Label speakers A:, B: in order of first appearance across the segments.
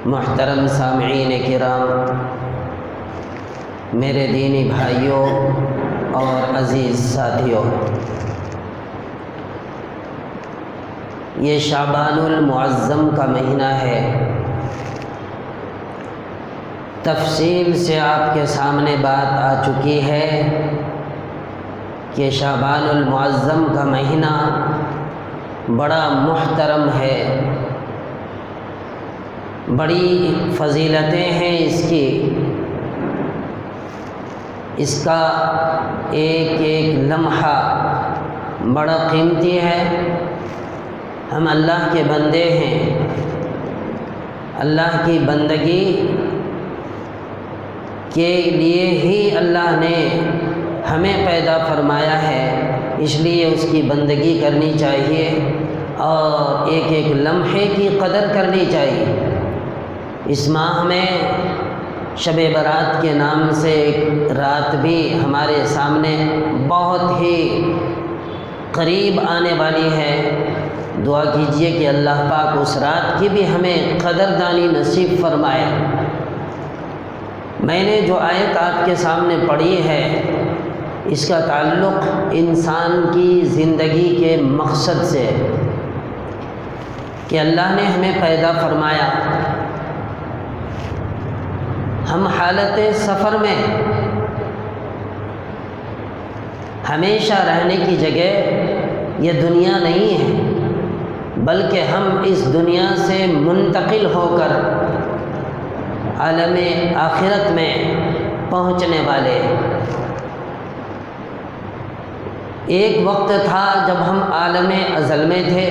A: محترم سامعین کرام، میرے دینی بھائیوں اور عزیز ساتھیوں، یہ شعبان المعظم کا مہینہ ہے۔ تفصیل سے آپ کے سامنے بات آ چکی ہے کہ شعبان المعظم کا مہینہ بڑا محترم ہے، بڑی فضیلتیں ہیں اس کا ایک ایک لمحہ بڑا قیمتی ہے۔ ہم اللہ کے بندے ہیں، اللہ کی بندگی کے لیے ہی اللہ نے ہمیں پیدا فرمایا ہے، اس لیے اس کی بندگی کرنی چاہیے اور ایک ایک لمحے کی قدر کرنی چاہیے۔ اس ماہ میں شب برات کے نام سے ایک رات بھی ہمارے سامنے بہت ہی قریب آنے والی ہے۔ دعا کیجئے کہ اللہ پاک اس رات کی بھی ہمیں قدردانی نصیب فرمائے۔ میں نے جو آیت آپ کے سامنے پڑھی ہے، اس کا تعلق انسان کی زندگی کے مقصد سے کہ اللہ نے ہمیں پیدا فرمایا، ہم حالت سفر میں ہمیشہ رہنے کی جگہ یہ دنیا نہیں ہے، بلکہ ہم اس دنیا سے منتقل ہو کر عالم آخرت میں پہنچنے والے۔ ایک وقت تھا جب ہم عالم ازل میں تھے،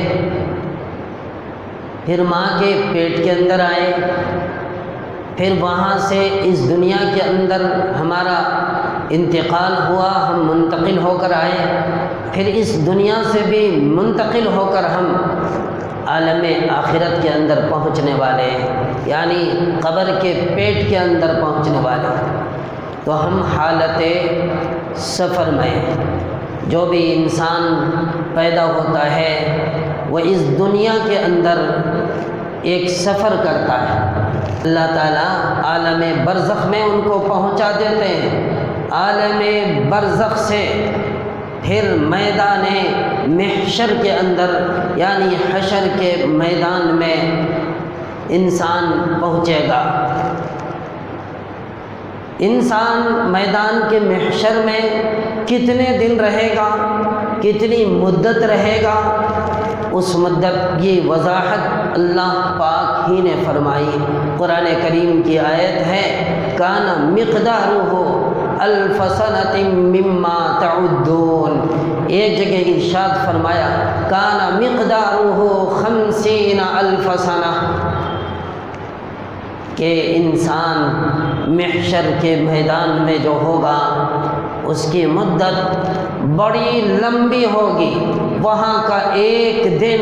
A: پھر ماں کے پیٹ کے اندر آئے، پھر وہاں سے اس دنیا کے اندر ہمارا انتقال ہوا، ہم منتقل ہو کر آئے، پھر اس دنیا سے بھی منتقل ہو کر ہم عالم آخرت کے اندر پہنچنے والے ہیں، یعنی قبر کے پیٹ کے اندر پہنچنے والے ہیں۔ تو ہم حالت سفر میں، جو بھی انسان پیدا ہوتا ہے وہ اس دنیا کے اندر ایک سفر کرتا ہے۔ اللہ تعالیٰ عالم برزخ میں ان کو پہنچا دیتے ہیں، عالم برزخ سے پھر میدان محشر کے اندر یعنی حشر کے میدان میں انسان پہنچے گا۔ انسان میدان کے محشر میں کتنے دن رہے گا، کتنی مدت رہے گا، اس مدت کی وضاحت اللہ پاک ہی نے فرمائی۔ قرآن کریم کی آیت ہے، کان مقدارہ الف سنۃ مما تعدون۔ ایک جگہ ارشاد فرمایا، کان مقدارہ 50 الف سنہ، کہ انسان محشر کے میدان میں جو ہوگا اس کی مدت بڑی لمبی ہوگی، وہاں کا ایک دن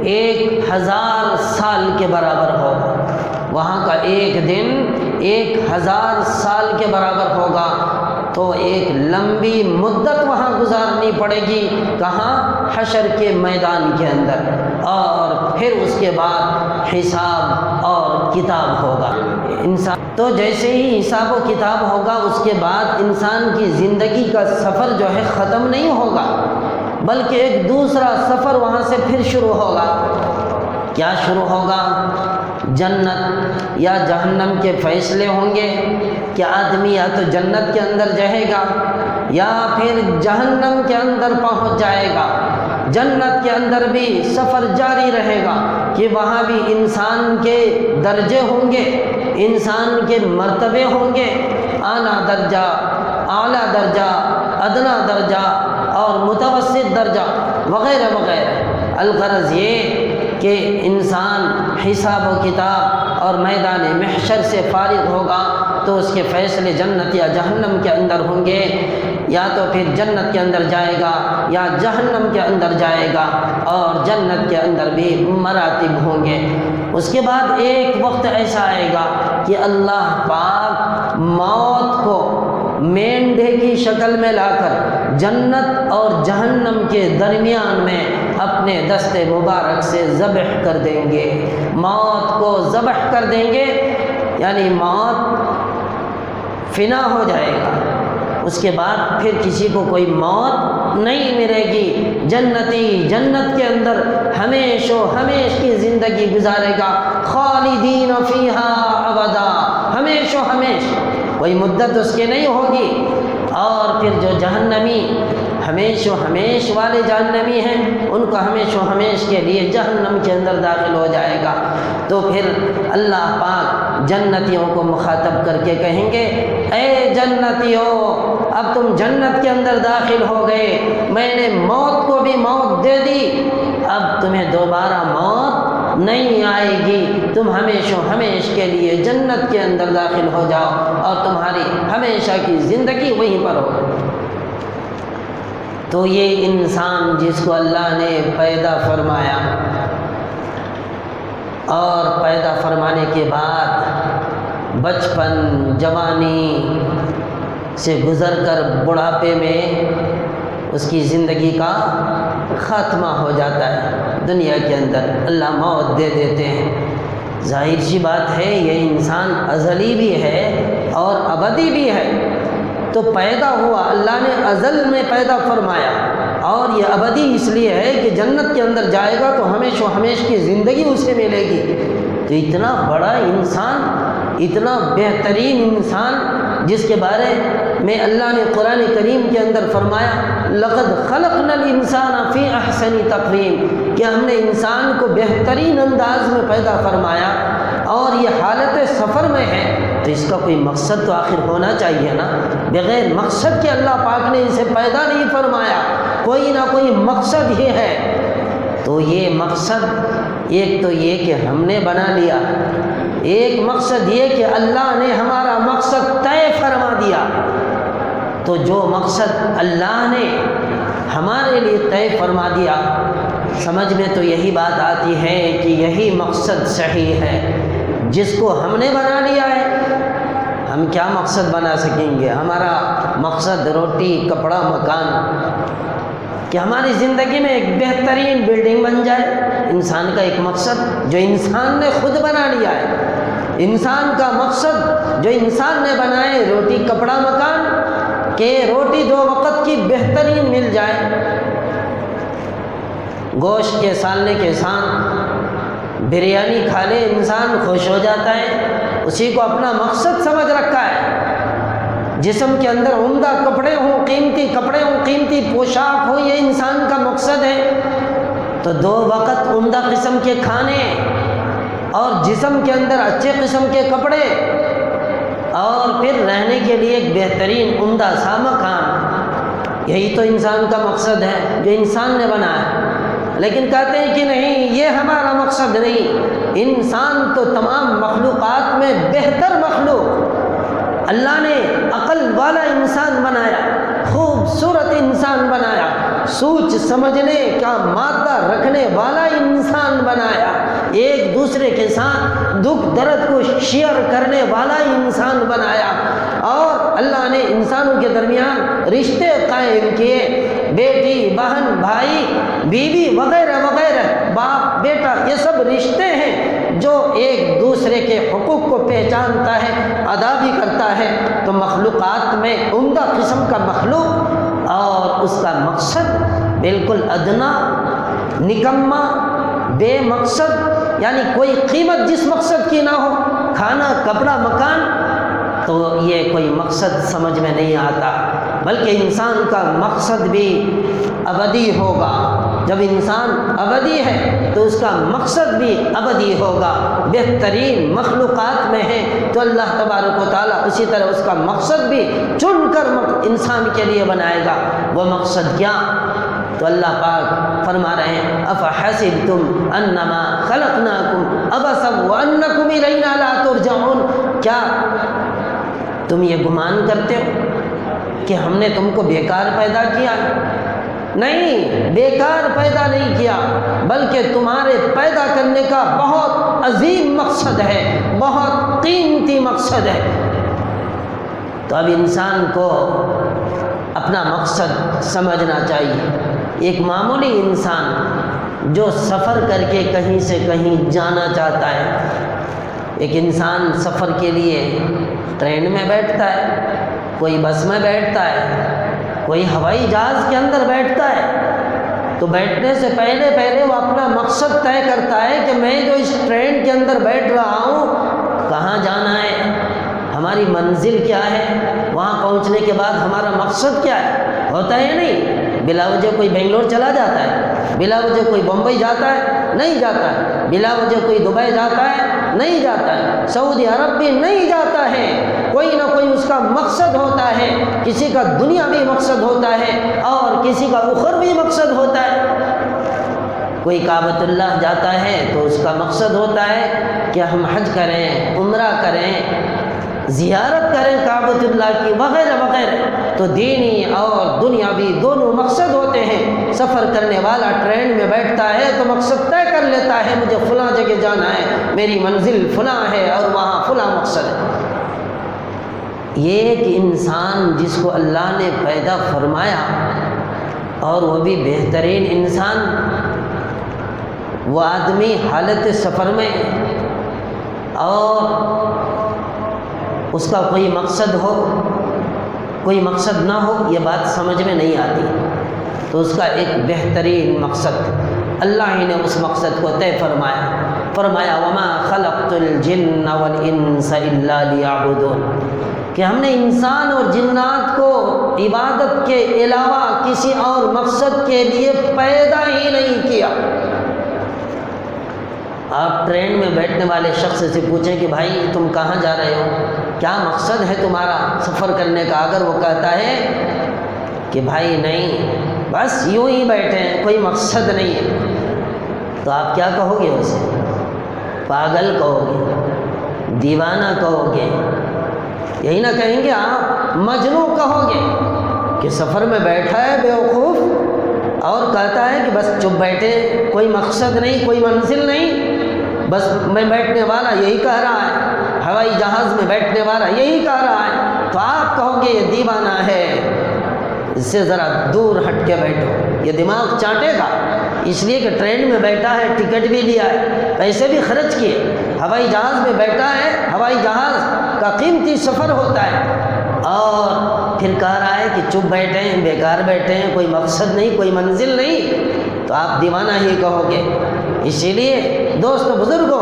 A: 1000 سال کے برابر ہوگا، وہاں کا ایک دن 1000 سال کے برابر ہوگا۔ تو ایک لمبی مدت وہاں گزارنی پڑے گی، کہاں؟ حشر کے میدان کے اندر، اور پھر اس کے بعد حساب اور کتاب ہوگا۔ انسان تو جیسے ہی حساب و کتاب ہوگا، اس کے بعد انسان کی زندگی کا سفر جو ہے ختم نہیں ہوگا، بلکہ ایک دوسرا سفر وہاں سے پھر شروع ہوگا۔ کیا شروع ہوگا؟ جنت یا جہنم کے فیصلے ہوں گے کہ آدمی یا تو جنت کے اندر جائے گا یا پھر جہنم کے اندر پہنچ جائے گا۔ جنت کے اندر بھی سفر جاری رہے گا کہ وہاں بھی انسان کے درجے ہوں گے، انسان کے مرتبے ہوں گے، اعلیٰ درجہ، اعلیٰ درجہ، ادنیٰ درجہ اور متوسط درجہ وغیرہ وغیرہ۔ الغرض یہ کہ انسان حساب و کتاب اور میدان محشر سے فارغ ہوگا تو اس کے فیصلے جنت یا جہنم کے اندر ہوں گے، یا تو پھر جنت کے اندر جائے گا یا جہنم کے اندر جائے گا، اور جنت کے اندر بھی مراتب ہوں گے۔ اس کے بعد ایک وقت ایسا آئے گا کہ اللہ پاک موت کو مینڈھے کی شکل میں لا کر جنت اور جہنم کے درمیان میں اپنے دست مبارک سے ذبح کر دیں گے، موت کو ذبح کر دیں گے، یعنی موت فنا ہو جائے گا، اس کے بعد پھر کسی کو کوئی موت نہیں ملے گی۔ جنتی جنت کے اندر ہمیشہ ہمیش کی زندگی گزارے گا، خالدین فیہا ابدا، ہمیشہ ہمیش، کوئی مدت اس کے نہیں ہوگی۔ اور پھر جو جہنمی ہمیشہ ہمیش والے جہنمی ہیں، ان کو ہمیشہ ہمیش کے لیے جہنم کے اندر داخل ہو جائے گا۔ تو پھر اللہ پاک جنتیوں کو مخاطب کر کے کہیں گے، اے جنتیوں، اب تم جنت کے اندر داخل ہو گئے، میں نے موت کو بھی موت دے دی، اب تمہیں دوبارہ موت نہیں آئے گی، تم ہمیشہ ہمیش کے لیے جنت کے اندر داخل ہو جاؤ اور تمہاری ہمیشہ کی زندگی وہیں پر ہو۔ تو یہ انسان جس کو اللہ نے پیدا فرمایا، اور پیدا فرمانے کے بعد بچپن جوانی سے گزر کر بڑھاپے میں اس کی زندگی کا خاتمہ ہو جاتا ہے، دنیا کے اندر اللہ موت دے دیتے ہیں۔ ظاہر سی بات ہے یہ انسان ازلی بھی ہے اور ابدی بھی ہے، تو پیدا ہوا اللہ نے ازل میں پیدا فرمایا، اور یہ ابدی اس لیے ہے کہ جنت کے اندر جائے گا تو ہمیشہ ہمیش کی زندگی اسے ملے گی۔ تو اتنا بڑا انسان، اتنا بہترین انسان، جس کے بارے میں اللہ نے قرآن کریم کے اندر فرمایا لَقَدْ خَلَقْنَا الْإِنسَانَ فِي أَحْسَنِ تَقْوِيمٍ، کہ ہم نے انسان کو بہترین انداز میں پیدا فرمایا، اور یہ حالت سفر میں ہے، تو اس کا کوئی مقصد تو آخر ہونا چاہیے نا۔ بغیر مقصد کے اللہ پاک نے اسے پیدا نہیں فرمایا، کوئی نہ کوئی مقصد ہی ہے۔ تو یہ مقصد ایک تو یہ کہ ہم نے بنا لیا، ایک مقصد یہ کہ اللہ نے ہمارا مقصد طے فرما دیا۔ تو جو مقصد اللہ نے ہمارے لیے طے فرما دیا، سمجھ میں تو یہی بات آتی ہے کہ یہی مقصد صحیح ہے۔ جس کو ہم نے بنا لیا ہے، ہم کیا مقصد بنا سکیں گے؟ ہمارا مقصد روٹی کپڑا مکان، کہ ہماری زندگی میں ایک بہترین بلڈنگ بن جائے، انسان کا ایک مقصد جو انسان نے خود بنا لیا ہے۔ انسان کا مقصد جو انسان نے بنائے روٹی کپڑا مکان، کہ روٹی 2 وقت کی بہترین مل جائے، گوشت کے سالنے کے ساتھ بریانی کھا لے انسان خوش ہو جاتا ہے، اسی کو اپنا مقصد سمجھ رکھا ہے۔ جسم کے اندر عمدہ کپڑے ہوں، قیمتی کپڑے ہوں، قیمتی پوشاک ہو، یہ انسان کا مقصد ہے۔ تو 2 وقت عمدہ قسم کے کھانے، اور جسم کے اندر اچھے قسم کے کپڑے، اور پھر رہنے کے لیے ایک بہترین عمدہ سا مکان، یہی تو انسان کا مقصد ہے جو انسان نے بنایا۔ لیکن کہتے ہیں کہ نہیں، یہ ہمارا مقصد نہیں، انسان تو تمام مخلوقات میں بہتر مخلوق، اللہ نے عقل والا انسان بنایا، خوبصورت انسان بنایا، سوچ سمجھنے کا مادہ رکھنے والا انسان بنایا، ایک دوسرے کے ساتھ دکھ درد کو شیئر کرنے والا انسان بنایا، اور اللہ نے انسانوں کے درمیان رشتے قائم کیے، بیٹی بہن بھائی بیوی وغیرہ وغیرہ، باپ بیٹا، یہ سب رشتے ہیں جو ایک دوسرے کے حقوق کو پہچانتا ہے، ادا بھی کرتا ہے۔ تو مخلوقات میں عمدہ قسم کا مخلوق، اور اس کا مقصد بالکل ادنا، نکما، بے مقصد، یعنی کوئی قیمت جس مقصد کی نہ ہو، کھانا کپڑا مکان، تو یہ کوئی مقصد سمجھ میں نہیں آتا۔ بلکہ انسان کا مقصد بھی ابدی ہوگا۔ جب انسان ابدی ہے تو اس کا مقصد بھی ابدی ہوگا۔ بہترین مخلوقات میں ہے تو اللہ تبارک و تعالیٰ اسی طرح اس کا مقصد بھی چن کر انسان کے لیے بنائے گا۔ وہ مقصد کیا؟ تو اللہ پاک فرما رہے ہیں افحسبتم انما خلقناکم عبثا وانکم الینا لا ترجعون، کیا تم یہ گمان کرتے ہو کہ ہم نے تم کو بیکار پیدا کیا؟ نہیں، بیکار پیدا نہیں کیا، بلکہ تمہارے پیدا کرنے کا بہت عظیم مقصد ہے، بہت قیمتی مقصد ہے۔ تو اب انسان کو اپنا مقصد سمجھنا چاہیے۔ ایک معمولی انسان جو سفر کر کے کہیں سے کہیں جانا چاہتا ہے، ایک انسان سفر کے لیے ٹرین میں بیٹھتا ہے، کوئی بس میں بیٹھتا ہے، کوئی ہوائی جہاز کے اندر بیٹھتا ہے، تو بیٹھنے سے پہلے وہ اپنا مقصد طے کرتا ہے کہ میں جو اس ٹرین کے اندر بیٹھ رہا ہوں کہاں جانا ہے، ہماری منزل کیا ہے، وہاں پہنچنے کے بعد ہمارا مقصد کیا ہے۔ ہوتا ہے نہیں، بلا وجہ کوئی بنگلور چلا جاتا ہے، بلا وجہ کوئی بمبئی جاتا ہے، نہیں جاتا ہے، بلا وجہ کوئی دبئی جاتا ہے، نہیں جاتا ہے، سعودی عرب بھی نہیں جاتا ہے۔ کوئی نہ کوئی اس کا مقصد ہوتا ہے، کسی کا دنیاوی مقصد ہوتا ہے اور کسی کا اخروی مقصد ہوتا ہے۔ کوئی کعبۃ اللہ جاتا ہے تو اس کا مقصد ہوتا ہے کہ ہم حج کریں، عمرہ کریں، زیارت کریں کعبۃ اللہ کی، وغیرہ وغیرہ۔ تو دینی اور دنیاوی دونوں مقصد ہوتے ہیں۔ سفر کرنے والا ٹرین میں بیٹھتا ہے تو مقصد طے کر لیتا ہے، مجھے فلاں جگہ جانا ہے، میری منزل فلاں ہے اور وہاں فلاں مقصد ہے۔ یہ ایک انسان جس کو اللہ نے پیدا فرمایا اور وہ بھی بہترین انسان، وہ آدمی حالت سفر میں اور اس کا کوئی مقصد ہو کوئی مقصد نہ ہو، یہ بات سمجھ میں نہیں آتی۔ تو اس کا ایک بہترین مقصد اللہ ہی نے اس مقصد کو طے فرمایا وما خلقت الجن والانس الا لیعبدون، کہ ہم نے انسان اور جنات کو عبادت کے علاوہ کسی اور مقصد کے لیے پیدا ہی نہیں کیا۔ آپ ٹرین میں بیٹھنے والے شخص سے پوچھیں کہ بھائی تم کہاں جا رہے ہو، کیا مقصد ہے تمہارا سفر کرنے کا؟ اگر وہ کہتا ہے کہ بھائی نہیں، بس یوں ہی بیٹھے ہیں، کوئی مقصد نہیں ہے، تو آپ کیا کہو گے اسے؟ پاگل کہو گے، دیوانہ کہو گے، یہی نہ کہیں گے آپ مجنون کہو گے کہ سفر میں بیٹھا ہے بیوقوف اور کہتا ہے کہ بس چپ بیٹھے، کوئی مقصد نہیں، کوئی منزل نہیں، بس میں بیٹھنے والا یہی کہہ رہا ہے، ہوائی جہاز میں بیٹھنے والا یہی کہہ رہا ہے، تو آپ کہو گے یہ دیوانہ ہے، اس سے ذرا دور ہٹ کے بیٹھو، یہ دماغ چاٹے گا، اس لیے کہ ٹرین میں بیٹھا ہے، ٹکٹ بھی لیا ہے، پیسے بھی خرچ کیے، ہوائی جہاز میں بیٹھا ہے، ہوائی جہاز کا قیمتی سفر ہوتا ہے، اور پھر کہہ رہا ہے کہ چپ بیٹھے ہیں، بیکار بیٹھے ہیں، کوئی مقصد نہیں، کوئی منزل نہیں، تو آپ دیوانہ ہی کہو گے۔ اسی لیے دوستو بزرگوں،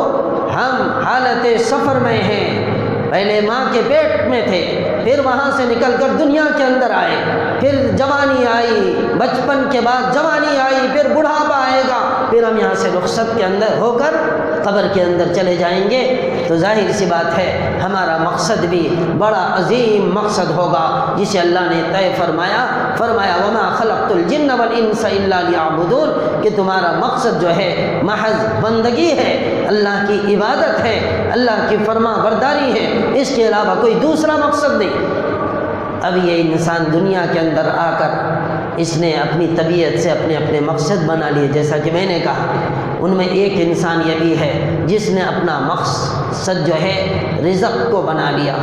A: ہم حالت سفر میں ہیں، پہلے ماں کے پیٹ میں تھے، پھر وہاں سے نکل کر دنیا کے اندر آئے، پھر جوانی آئی، بچپن کے بعد جوانی آئی، پھر بڑھاپا آئے گا، پھر ہم یہاں سے رخصت کے اندر ہو کر قبر کے اندر چلے جائیں گے۔ تو ظاہر سی بات ہے ہمارا مقصد بھی بڑا عظیم مقصد ہوگا جسے اللہ نے طے فرمایا وما خلقت الجن والانس الا لیعبدون، کہ تمہارا مقصد جو ہے محض بندگی ہے، اللہ کی عبادت ہے، اللہ کی فرما برداری ہے، اس کے علاوہ کوئی دوسرا مقصد نہیں۔ اب یہ انسان دنیا کے اندر آ کر اس نے اپنی طبیعت سے اپنے مقصد بنا لیے، جیسا کہ میں نے کہا، ان میں ایک انسان یہ بھی ہے جس نے اپنا مقصد جو ہے رزق کو بنا لیا،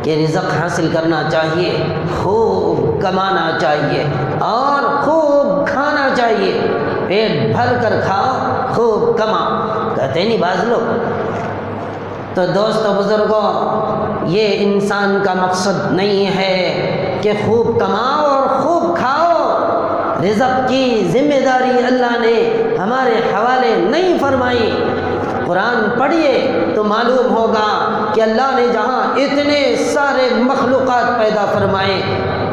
A: کہ رزق حاصل کرنا چاہیے، خوب کمانا چاہیے اور خوب کھانا چاہیے، پیٹ بھر کر کھاؤ، خوب کماؤ، کہتے نہیں بعض لوگ۔ تو دوستو بزرگوں، یہ انسان کا مقصد نہیں ہے کہ خوب کماؤ اور خوب کھاؤ، رزق کی ذمہ داری اللہ نے ہمارے حوالے نہیں فرمائی۔ قرآن پڑھیے تو معلوم ہوگا کہ اللہ نے جہاں اتنے سارے مخلوقات پیدا فرمائے،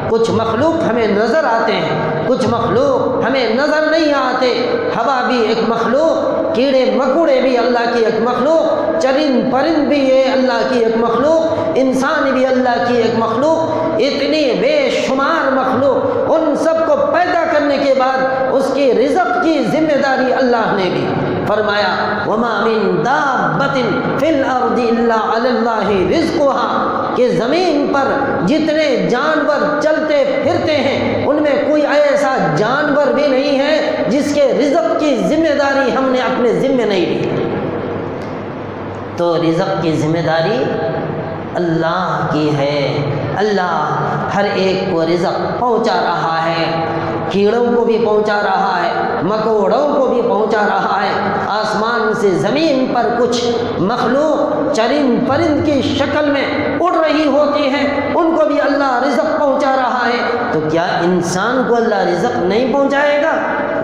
A: کچھ مخلوق ہمیں نظر آتے ہیں، کچھ مخلوق ہمیں نظر نہیں آتے، ہوا بھی ایک مخلوق، کیڑے مکوڑے بھی اللہ کی ایک مخلوق، چرند پرند بھی یہ اللہ کی ایک مخلوق، انسان بھی اللہ کی ایک مخلوق، اتنی بے شمار مخلوق، ان سب کو پیدا کرنے کے بعد اس کی رزق کی ذمہ داری اللہ نے بھی فرمایا وما من دابۃ فی الارض الا علی اللہ رزقها، کہ زمین پر جتنے جانور چلتے پھرتے ہیں ان میں کوئی ایسا جانور بھی نہیں ہے جس کے رزق کی ذمہ داری ہم نے اپنے ذمہ نہیں لی۔ تو رزق کی ذمہ داری اللہ کی ہے۔ اللہ ہر ایک کو رزق پہنچا رہا ہے، کیڑوں کو بھی پہنچا رہا ہے، مکوڑوں کو بھی پہنچا رہا ہے، آسمان سے زمین پر کچھ مخلوق چرند پرند کی شکل میں اڑ رہی ہوتی ہے، ان کو بھی اللہ رزق پہنچا رہا ہے۔ تو کیا انسان کو اللہ رزق نہیں پہنچائے گا؟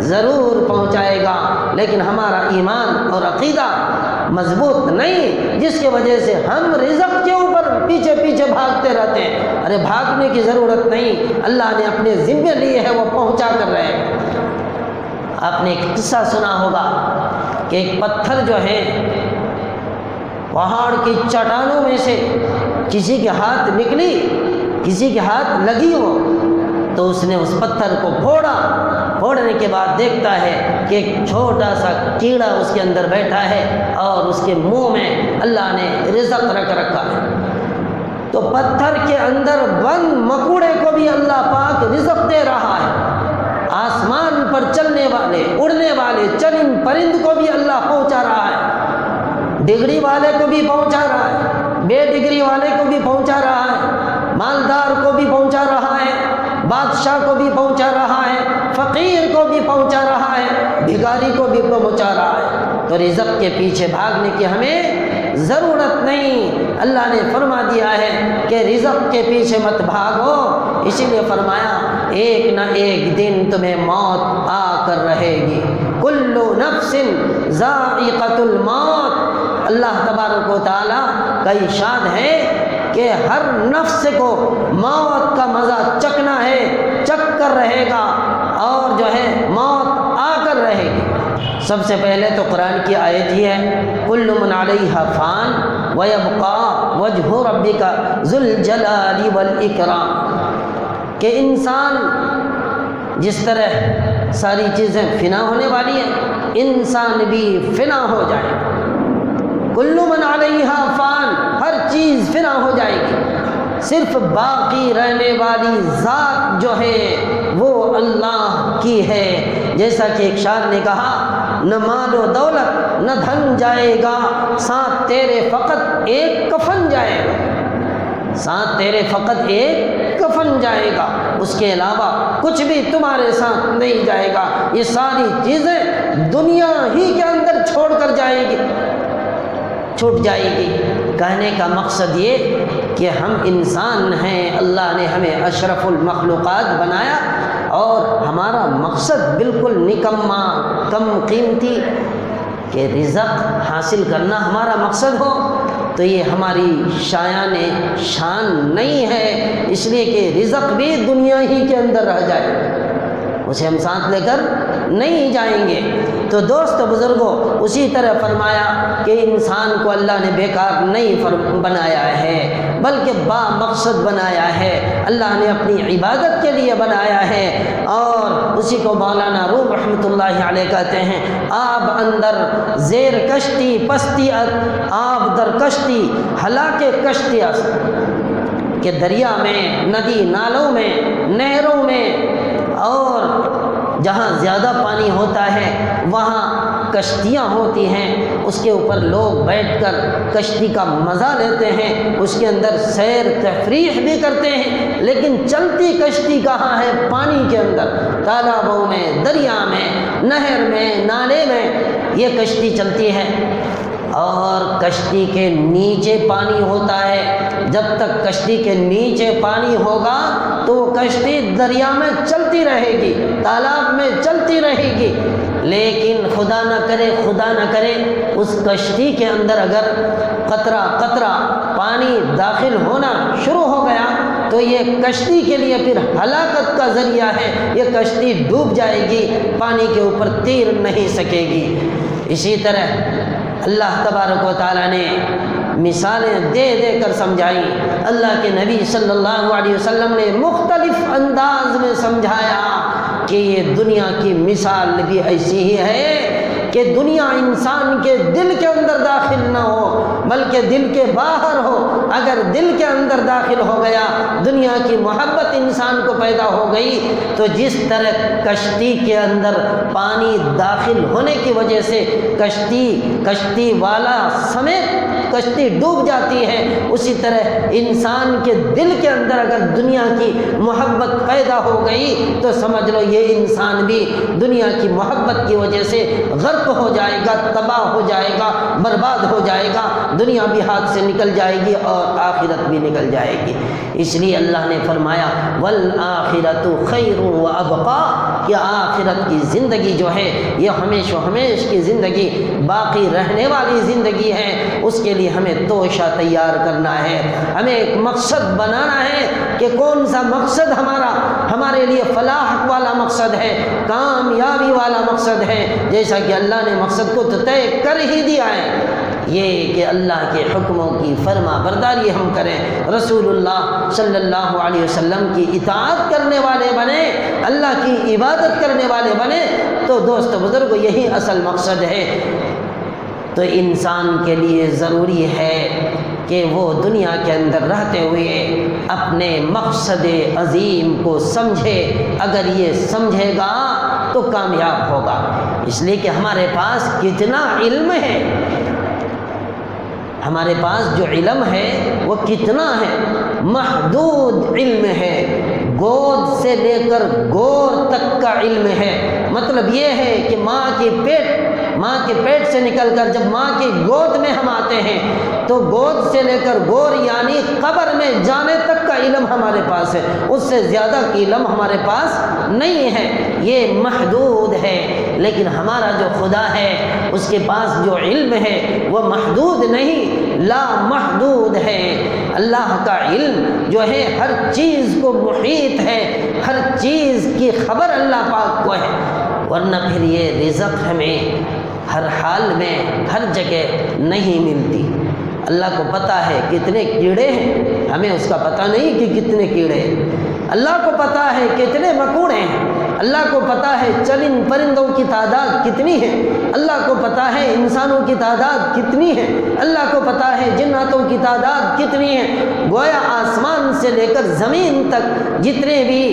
A: ضرور پہنچائے گا، لیکن ہمارا ایمان اور عقیدہ مضبوط نہیں، جس کی وجہ سے ہم رزق کے اوپر پیچھے پیچھے بھاگتے رہتے ہیں۔ ارے بھاگنے کی ضرورت نہیں، اللہ نے اپنے ذمے لیے ہے، وہ پہنچا کر رہے ہیں۔ آپ نے ایک قصہ سنا ہوگا کہ ایک پتھر جو ہے پہاڑ کی چٹانوں میں سے کسی کے ہاتھ نکلی، کسی کے ہاتھ لگی ہو، تو اس نے اس پتھر کو پھوڑا، پھوڑنے کے بعد دیکھتا ہے کہ ایک چھوٹا سا کیڑا اس کے اندر بیٹھا ہے اور اس کے منہ میں اللہ نے رزق رکھ رکھا ہے۔ تو پتھر کے اندر بند مکوڑے کو بھی اللہ پاک رزق دے رہا ہے، آسمان پر چلنے والے اڑنے والے چرند پرند کو بھی اللہ پہنچا رہا ہے، ڈگری والے کو بھی پہنچا رہا ہے، بے ڈگری والے کو بھی پہنچا رہا ہے، مالدار کو بھی پہنچا رہا ہے، بادشاہ کو بھی پہنچا رہا ہے، فقیر کو بھی پہنچا رہا ہے، بھکاری کو بھی پہنچا رہا ہے۔ تو رزق کے پیچھے بھاگنے کی ہمیں ضرورت نہیں، اللہ نے فرما دیا ہے کہ رزق کے پیچھے مت بھاگو، اسی لیے فرمایا ایک نہ ایک دن تمہیں موت آ کر رہے گی، کل نفس ذائقۃ الموت۔ اللہ تبارک و تعالیٰ کا ارشاد ہے کہ ہر نفس کو موت کا مزہ چکنا ہے، چک کر رہے گا، اور جو ہے موت آ کر رہے گی۔ سب سے پہلے تو قرآن کی آیت ہی ہے کل من علیہا فان ویبقی وجہ ربک ذو الجلال والاکرام، کہ انسان جس طرح ساری چیزیں فنا ہونے والی ہیں، انسان بھی فنا ہو جائے گا۔ کل من علیہا فان، ہر چیز فنا ہو جائے گی، صرف باقی رہنے والی ذات جو ہے وہ اللہ کی ہے۔ جیسا کہ ایک شاعر نے کہا نہ مال و دولت نہ دھن جائے گا، ساتھ تیرے فقط ایک کفن جائے گا، ساتھ تیرے فقط ایک کفن جائے گا، اس کے علاوہ کچھ بھی تمہارے ساتھ نہیں جائے گا۔ یہ ساری چیزیں دنیا ہی کے اندر چھوڑ کر جائے گی، چھوٹ جائے گی۔ کہنے کا مقصد یہ کہ ہم انسان ہیں، اللہ نے ہمیں اشرف المخلوقات بنایا، اور ہمارا مقصد بالکل نکما کم قیمتی کہ رزق حاصل کرنا ہمارا مقصد ہو، تو یہ ہماری شان نہیں ہے، اس لیے کہ رزق بھی دنیا ہی کے اندر رہ جائے، اسے ہم ساتھ لے کر نہیں جائیں گے۔ تو دوست بزرگوں، اسی طرح فرمایا کہ انسان کو اللہ نے بیکار نہیں بنایا ہے، بلکہ با مقصد بنایا ہے، اللہ نے اپنی عبادت کے لیے بنایا ہے۔ اور اسی کو مولانا روم رحمۃ اللہ علیہ کہتے ہیں آب اندر زیر کشتی پستی آب در کشتی ہلاک کشتی است، کہ دریا میں، ندی نالوں میں، نہروں میں، اور جہاں زیادہ پانی ہوتا ہے وہاں کشتیاں ہوتی ہیں، اس کے اوپر لوگ بیٹھ کر کشتی کا مزہ لیتے ہیں، اس کے اندر سیر تفریح بھی کرتے ہیں، لیکن چلتی کشتی کہاں ہے؟ پانی کے اندر، تالابوں میں، دریا میں، نہر میں، نالے میں یہ کشتی چلتی ہے۔ اور کشتی کے نیچے پانی ہوتا ہے، جب تک کشتی کے نیچے پانی ہوگا تو وہ کشتی دریا میں چلتی رہے گی، تالاب میں چلتی رہے گی، لیکن خدا نہ کرے اس کشتی کے اندر اگر قطرہ قطرہ پانی داخل ہونا شروع ہو گیا تو یہ کشتی کے لیے پھر ہلاکت کا ذریعہ ہے، یہ کشتی ڈوب جائے گی، پانی کے اوپر تیر نہیں سکے گی۔ اسی طرح اللہ تبارک و تعالیٰ نے مثالیں دے دے کر سمجھائی، اللہ کے نبی صلی اللہ علیہ وسلم نے مختلف انداز میں سمجھایا کہ یہ دنیا کی مثال بھی ایسی ہی ہے کہ دنیا انسان کے دل کے اندر داخل نہ ہو بلکہ دل کے باہر ہو۔ اگر دل کے اندر داخل ہو گیا، دنیا کی محبت انسان کو پیدا ہو گئی، تو جس طرح کشتی کے اندر پانی داخل ہونے کی وجہ سے کشتی والا سمیت کشتی ڈوب جاتی ہے، اسی طرح انسان کے دل کے اندر اگر دنیا کی محبت پیدا ہو گئی تو سمجھ لو یہ انسان بھی دنیا کی محبت کی وجہ سے غرق ہو جائے گا، تباہ ہو جائے گا، برباد ہو جائے گا، دنیا بھی ہاتھ سے نکل جائے گی اور آخرت بھی نکل جائے گی۔ اس لیے اللہ نے فرمایا والآخرۃ خیر وابقیٰ، کہ آخرت کی زندگی جو ہے یہ ہمیش و ہمیش کی زندگی، باقی رہنے والی زندگی ہے۔ اس کے لیے ہمیں توشہ تیار کرنا ہے، ہمیں ایک مقصد بنانا ہے کہ کون سا مقصد ہمارے لیے فلاح والا مقصد ہے، کامیابی والا مقصد ہے، جیسا کہ اللہ نے مقصد کو تو طے کر ہی دیا ہے، یہ کہ اللہ کے حکموں کی فرما برداری ہم کریں، رسول اللہ صلی اللہ علیہ وسلم کی اطاعت کرنے والے بنے، اللہ کی عبادت کرنے والے بنے، تو دوست بزرگ یہی اصل مقصد ہے۔ تو انسان کے لیے ضروری ہے کہ وہ دنیا کے اندر رہتے ہوئے اپنے مقصد عظیم کو سمجھے، اگر یہ سمجھے گا تو کامیاب ہوگا۔ اس لیے کہ ہمارے پاس کتنا علم ہے، ہمارے پاس جو علم ہے وہ کتنا ہے، محدود علم ہے، گود سے لے کر گور تک کا علم ہے۔ مطلب یہ ہے کہ ماں کے پیٹ سے نکل کر جب ماں کی گود میں ہم آتے ہیں تو گود سے لے کر گور یعنی قبر میں جانے تک کا علم ہمارے پاس ہے، اس سے زیادہ کی علم ہمارے پاس نہیں ہے، یہ محدود ہے۔ لیکن ہمارا جو خدا ہے اس کے پاس جو علم ہے وہ محدود نہیں، لا محدود ہے۔ اللہ کا علم جو ہے ہر چیز کو محیط ہے، ہر چیز کی خبر اللہ پاک کو ہے، ورنہ پھر یہ رزق ہمیں ہر حال میں ہر جگہ نہیں ملتی۔ اللہ کو پتہ ہے کتنے کیڑے ہیں، ہمیں اس کا پتہ نہیں کہ کتنے کیڑے ہیں۔ اللہ کو پتہ ہے کتنے مکوڑے ہیں، اللہ کو پتہ ہے چرند پرندوں کی تعداد کتنی ہے، اللہ کو پتہ ہے انسانوں کی تعداد کتنی ہے، اللہ کو پتہ ہے جناتوں کی تعداد کتنی ہے۔ گویا آسمان سے لے کر زمین تک جتنے بھی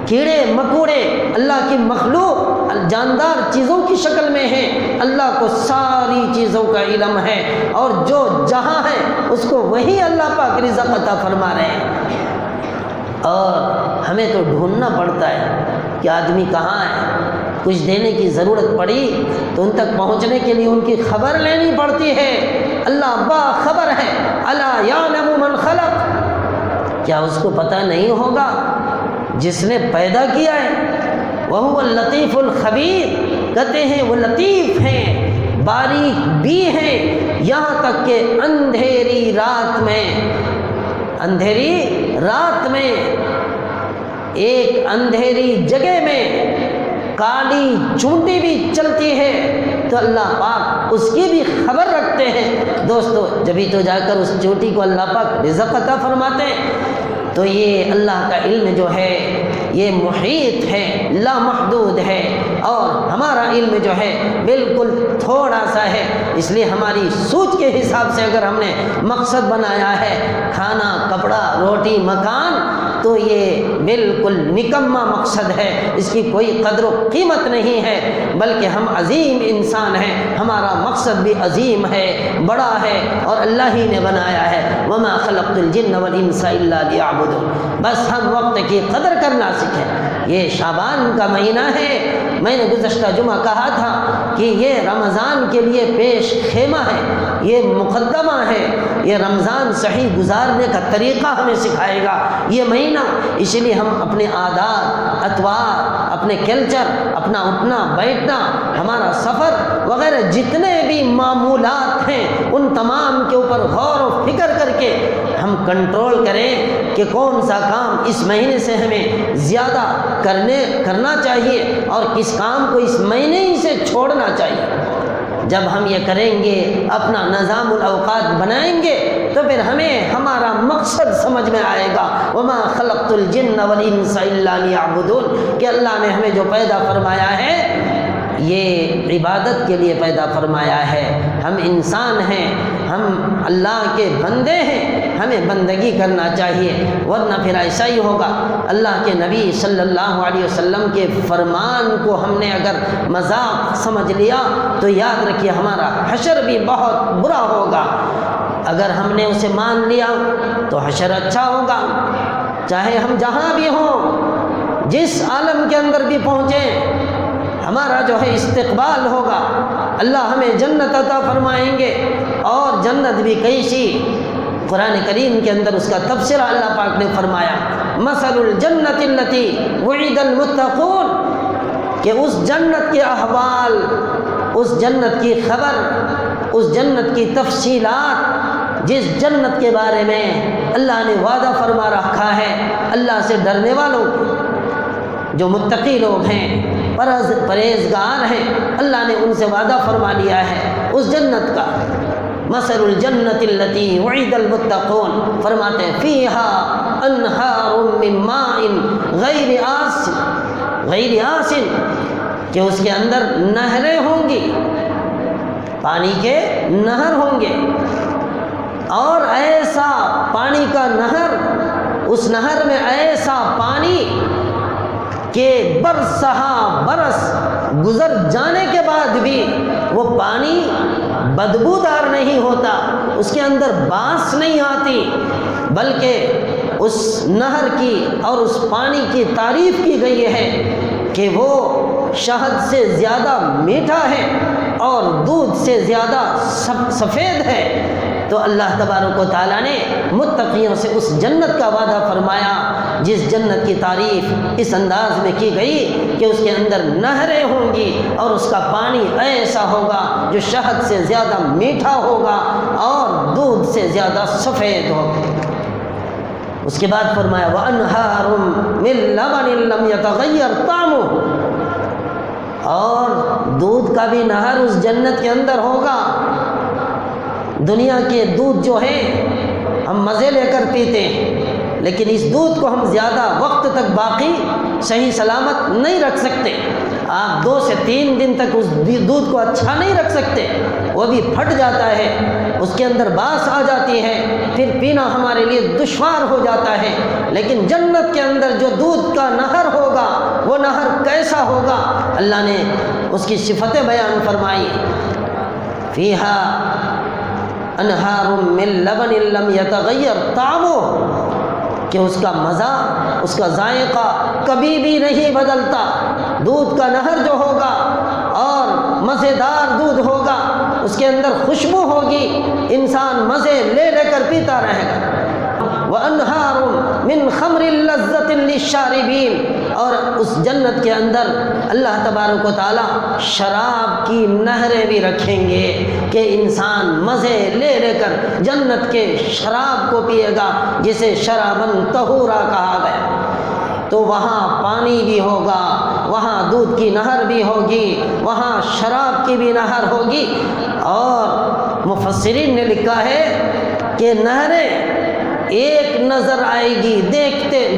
A: کیڑے مکوڑے اللہ کی مخلوق جاندار چیزوں کی شکل میں ہیں، اللہ کو ساری چیزوں کا علم ہے، اور جو جہاں ہے اس کو وہی اللہ پاک رزق عطا فرما رہے ہیں۔ اور ہمیں تو ڈھونڈنا پڑتا ہے کہ آدمی کہاں ہے، کچھ دینے کی ضرورت پڑی تو ان تک پہنچنے کے لیے ان کی خبر لینی پڑتی ہے۔ اللہ باخبر ہے، الا یعلم من خلق، کیا اس کو پتہ نہیں ہوگا جس نے پیدا کیا ہے؟ وہو اللطیف الخبیر، کہتے ہیں وہ لطیف ہیں، باریک بھی ہیں، یہاں تک کہ اندھیری رات میں ایک اندھیری جگہ میں کالی چونٹی بھی چلتی ہے تو اللہ پاک اس کی بھی خبر رکھتے ہیں۔ دوستو جبھی تو جا کر اس چونٹی کو اللہ پاک رزق عطا فرماتے ہیں۔ تو یہ اللہ کا علم جو ہے یہ محیط ہے، لا محدود ہے، اور ہمارا علم جو ہے بالکل تھوڑا سا ہے۔ اس لیے ہماری سوچ کے حساب سے اگر ہم نے مقصد بنایا ہے کھانا، کپڑا، روٹی، مکان، تو یہ بالکل نکما مقصد ہے، اس کی کوئی قدر و قیمت نہیں ہے، بلکہ ہم عظیم انسان ہیں، ہمارا مقصد بھی عظیم ہے، بڑا ہے، اور اللہ ہی نے بنایا ہے۔ وما خلقت الجن والانس الا لیعبدون، بس ہم وقت کی قدر کرنا سیکھیں۔ یہ شعبان کا مہینہ ہے، میں نے گزشتہ جمعہ کہا تھا کہ یہ رمضان کے لیے پیش خیمہ ہے، یہ مقدمہ ہے، یہ رمضان صحیح گزارنے کا طریقہ ہمیں سکھائے گا یہ مہینہ۔ اس لیے ہم اپنے عادات، اطوار، اپنے کلچر، اپنا اٹھنا بیٹھنا، ہمارا سفر وغیرہ جتنے بھی معمولات ہیں ان تمام کے اوپر غور و فکر کر کے ہم کنٹرول کریں کہ کون سا کام اس مہینے سے ہمیں زیادہ کرنا چاہیے اور کس کام کو اس مہینے ہی سے چھوڑنا چاہیے۔ جب ہم یہ کریں گے، اپنا نظام الاوقات بنائیں گے، تو پھر ہمیں ہمارا مقصد سمجھ میں آئے گا۔ وما خلقت الجن والانس الا لیعبدون، کہ اللہ نے ہمیں جو پیدا فرمایا ہے یہ عبادت کے لیے پیدا فرمایا ہے۔ ہم انسان ہیں، ہم اللہ کے بندے ہیں، ہمیں بندگی کرنا چاہیے، ورنہ پھر ایسا ہی ہوگا۔ اللہ کے نبی صلی اللہ علیہ وسلم کے فرمان کو ہم نے اگر مذاق سمجھ لیا تو یاد رکھیے ہمارا حشر بھی بہت برا ہوگا۔ اگر ہم نے اسے مان لیا تو حشر اچھا ہوگا، چاہے ہم جہاں بھی ہوں، جس عالم کے اندر بھی پہنچیں، ہمارا جو ہے استقبال ہوگا۔ اللہ ہمیں جنت عطا فرمائیں گے، اور جنت بھی کیسی؟ قرآن کریم کے اندر اس کا تبصرہ اللہ پاک نے فرمایا، مثل الجنت التی وعد المتقون، کہ اس جنت کے احوال، اس جنت کی خبر، اس جنت کی تفصیلات، جس جنت کے بارے میں اللہ نے وعدہ فرما رکھا ہے اللہ سے ڈرنے والوں کو، جو متقی لوگ ہیں، پرہیزگار ہیں، اللہ نے ان سے وعدہ فرما لیا ہے اس جنت کا۔ مثل الجنت التی وعد المتقون، فرماتے ہیں فیہا انہار من ماء غیر آسن، کہ اس کے اندر نہریں ہوں گی، پانی کے نہر ہوں گے، اور ایسا پانی کا نہر، اس نہر میں ایسا پانی کہ برسہا برس گزر جانے کے بعد بھی وہ پانی بدبودار نہیں ہوتا، اس کے اندر بانس نہیں آتی، بلکہ اس نہر کی اور اس پانی کی تعریف کی گئی ہے کہ وہ شہد سے زیادہ میٹھا ہے اور دودھ سے زیادہ سفید ہے۔ تو اللہ تبارک و تعالیٰ نے متقیوں سے اس جنت کا وعدہ فرمایا جس جنت کی تعریف اس انداز میں کی گئی کہ اس کے اندر نہریں ہوں گی اور اس کا پانی ایسا ہوگا جو شہد سے زیادہ میٹھا ہوگا اور دودھ سے زیادہ سفید ہوگا۔ اس کے بعد فرمایا وَأَنْهَارٌ مِّن لَبَنٍ لَّمْ يَتَغَيَّرْ طَعْمُهُ، اور دودھ کا بھی نہر اس جنت کے اندر ہوگا۔ دنیا کے دودھ جو ہیں ہم مزے لے کر پیتے ہیں، لیکن اس دودھ کو ہم زیادہ وقت تک باقی صحیح سلامت نہیں رکھ سکتے۔ آپ 2 سے 3 دن تک اس دودھ کو اچھا نہیں رکھ سکتے، وہ بھی پھٹ جاتا ہے، اس کے اندر باس آ جاتی ہے، پھر پینا ہمارے لیے دشوار ہو جاتا ہے۔ لیکن جنت کے اندر جو دودھ کا نہر ہوگا وہ نہر کیسا ہوگا؟ اللہ نے اس کی صفتیں بیان فرمائی، فیہا انہار من لبن لم یتغیر طعمہ، کہ اس کا مزہ، اس کا ذائقہ کبھی بھی نہیں بدلتا۔ دودھ کا نہر جو ہوگا اور مزیدار دودھ ہوگا، اس کے اندر خوشبو ہوگی، انسان مزے لے لے کر پیتا رہے گا۔ وَأَنْهَارٌ مِّن خَمْرٍ لَذَّةٍ لِّلشَّارِبِينَ، اور اس جنت کے اندر اللہ تبارک و تعالیٰ شراب کی نہریں بھی رکھیں گے کہ انسان مزے لے لے کر جنت کے شراب کو پیے گا، جسے شرابن طہورا کہا گیا۔ تو وہاں پانی بھی ہوگا، وہاں دودھ کی نہر بھی ہوگی، وہاں شراب کی بھی نہر ہوگی۔ اور مفسرین نے لکھا ہے کہ نہریں ایک نظر آئے گی،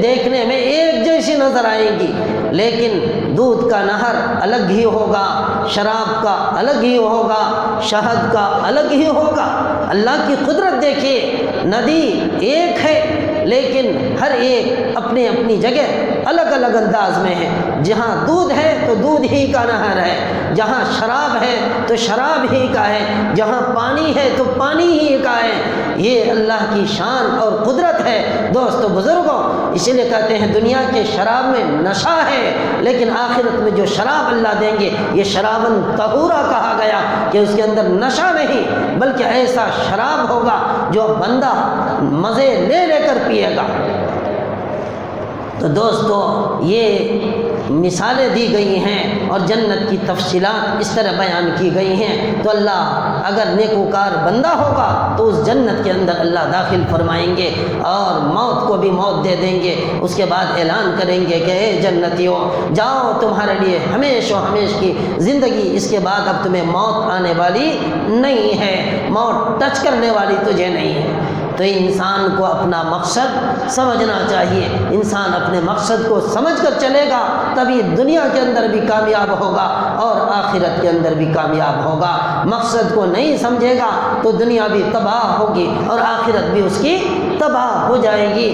A: دیکھنے میں ایک جیسی نظر آئے گی، لیکن دودھ کا نہر الگ ہی ہوگا، شراب کا الگ ہی ہوگا، شہد کا الگ ہی ہوگا۔ اللہ کی قدرت دیکھیے، ندی ایک ہے لیکن ہر ایک اپنی اپنی جگہ الگ الگ انداز میں ہے۔ جہاں دودھ ہے تو دودھ ہی کا نہر ہے، جہاں شراب ہے تو شراب ہی کا ہے، جہاں پانی ہے تو پانی ہی کا ہے۔ یہ اللہ کی شان اور قدرت ہے دوستو بزرگوں۔ اسی لیے کہتے ہیں دنیا کے شراب میں نشہ ہے، لیکن آخرت میں جو شراب اللہ دیں گے یہ شرابن طہورا کہا گیا کہ اس کے اندر نشہ نہیں، بلکہ ایسا شراب ہوگا جو بندہ مزے لے لے کر پیے گا۔ تو دوستو یہ مثالیں دی گئی ہیں اور جنت کی تفصیلات اس طرح بیان کی گئی ہیں۔ تو اللہ اگر نیکوکار بندہ ہوگا تو اس جنت کے اندر اللہ داخل فرمائیں گے اور موت کو بھی موت دے دیں گے۔ اس کے بعد اعلان کریں گے کہ اے جنتیوں جاؤ، تمہارے لیے ہمیش و ہمیش کی زندگی، اس کے بعد اب تمہیں موت آنے والی نہیں ہے، موت ٹچ کرنے والی تجھے نہیں ہے۔ تو انسان کو اپنا مقصد سمجھنا چاہیے۔ انسان اپنے مقصد کو سمجھ کر چلے گا تبھی دنیا کے اندر بھی کامیاب ہوگا اور آخرت کے اندر بھی کامیاب ہوگا۔ مقصد کو نہیں سمجھے گا تو دنیا بھی تباہ ہوگی اور آخرت بھی اس کی تباہ ہو جائے گی۔